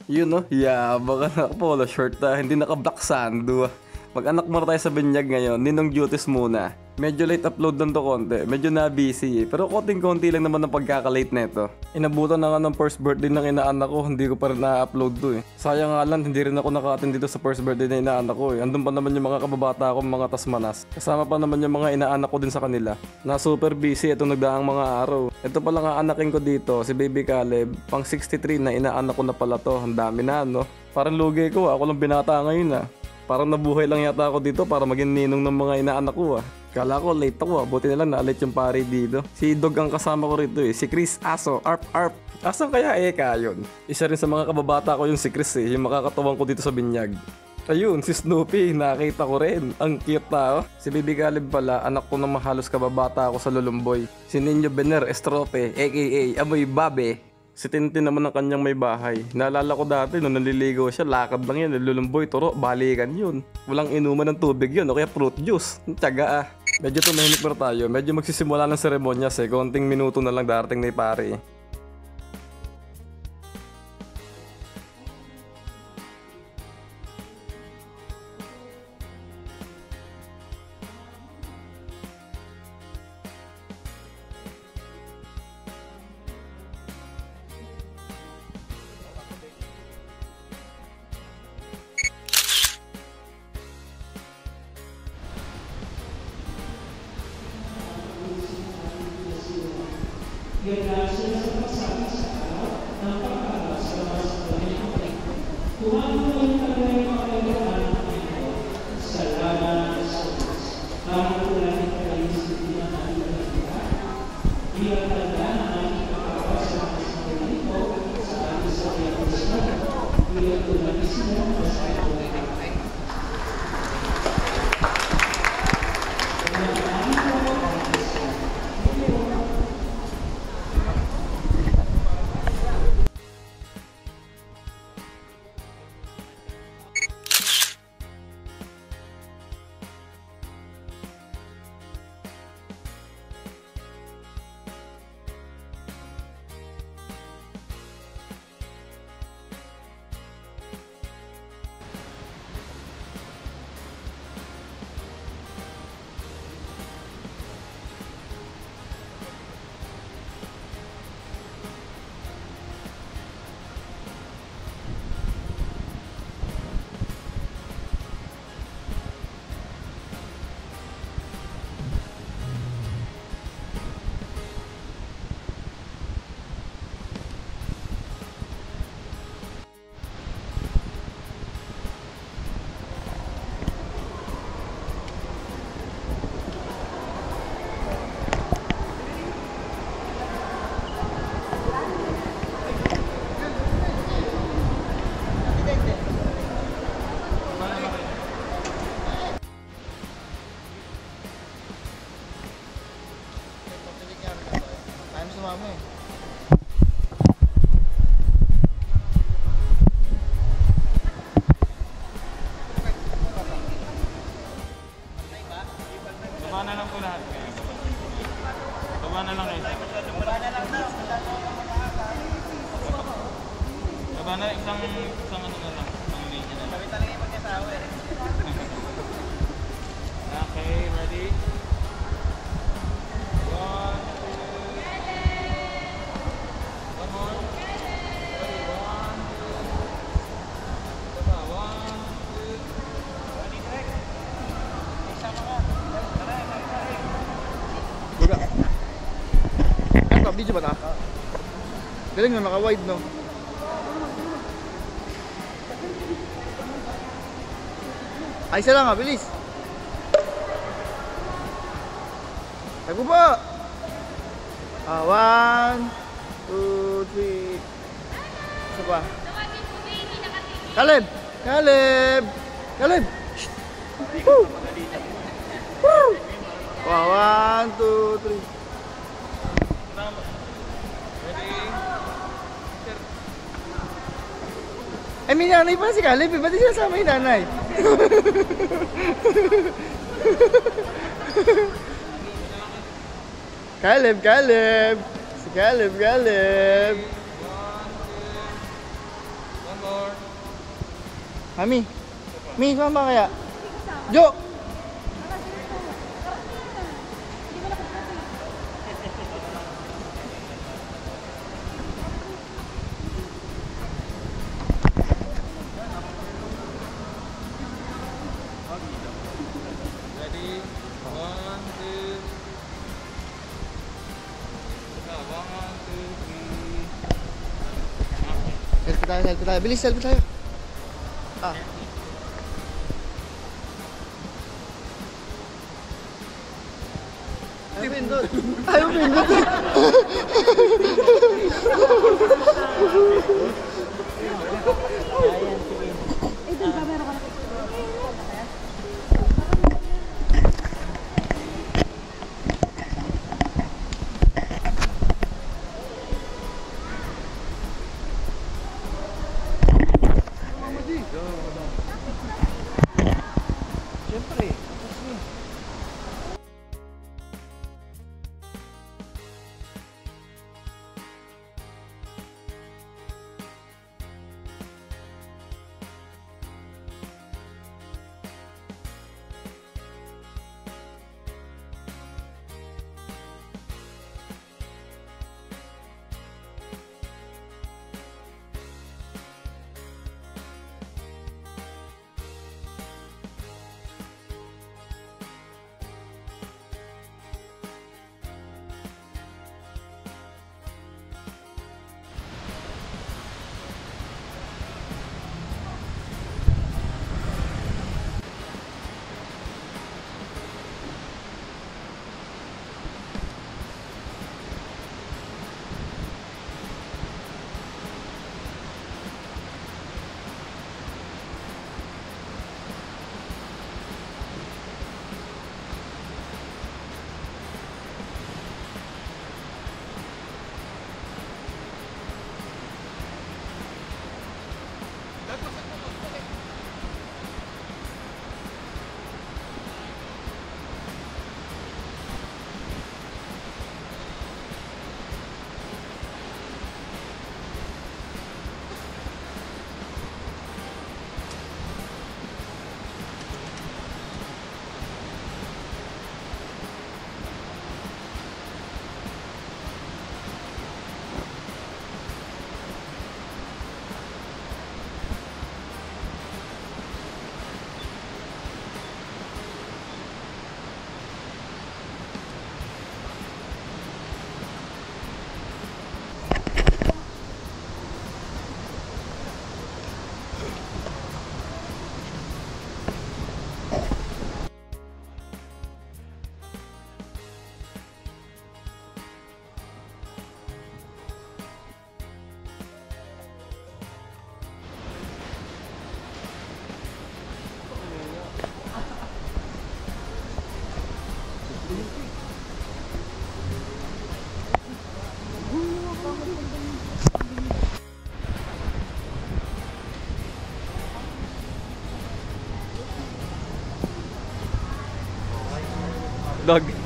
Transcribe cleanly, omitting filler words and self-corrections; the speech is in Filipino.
Yun no, yeah, baka naka-polo short hindi naka-black sando. Mag-anak muna tayo sa binyag ngayon, ninong duties muna. Medyo late upload lang to konti, medyo na busy pero konting-konti lang naman ang pagkaka-late neto. Inabutan na nga ng first birthday ng inaanak ko, hindi ko pa rin na-upload to eh. Sayang nga lang, hindi rin ako naka-attend dito sa first birthday ng inaanak ko eh. Andun pa naman yung mga kababata ko, mga tasmanas. Kasama pa naman yung mga inaanak ko din sa kanila. Na super busy itong nagdaang mga araw. Ito pala nga anakin ko dito, si Baby Caleb, pang 63 na inaanak ko na pala to. Ang dami na no. Parang lugi ko, ako lang binata ngayon ah. Parang nabuhay lang yata ako dito para maging ninong ng mga inaanak ko ah. Kala ko late ako ah, buti na lang na-late yung pare dito. Si Dog ang kasama ko rito eh, si Chris Aso, arp arp. Asan kaya Eka yun? Isa rin sa mga kababata ko yung si Chris eh, yung makakatuwang ko dito sa binyag. Ayun, si Snoopy, nakita ko rin. Ang cute na oh. Si Baby Caleb pala, anak ko na mahalos kababata ako sa Lulumboy. Si Ninyo Bener Estrope, aka Aboy Babe. Si Tintin naman ang kanyang may bahay. Naalala ko dati nung naliligaw siya, lakad lang yan, Lulumboy, turo, balikan yun. Walang inuman ng tubig yun, o kaya fruit juice. Tiyaga ah. Medyo tumahimik na tayo, medyo magsisimula ng seremonyas eh, konting minuto na lang darating na yung pare. Baba na lang po lahat. Baba na lang eh. Baba na isang ano na lang. Isang linya na lang. Kami talaga yung magkasawa eh. Okay, ready? 1, 2. One more. Ready, 1, 2. Baba, 1, 2. Ready, direct. Isama ka. Buga. Ano, video ba na? Galing no, naka-wide no. Ay, isa lang ha, bilis. Tago ba? 1, 2, 3. Isa pa. Caleb! Caleb! Caleb! Woo! Woo! 1, 2, 3. Ay, may nanay pa si Caleb eh. Ba't di sinasama yung nanay? Caleb, Caleb! Si Caleb, Caleb! more. Mami. Mi, saan ba kaya? Jo! Ready? One, two. One, two, three. Selfie tayo, selfie tayo. Bilis, selfie tayo. Ah. Ayaw pindot. Ayaw pindot. Siyempre. Dog.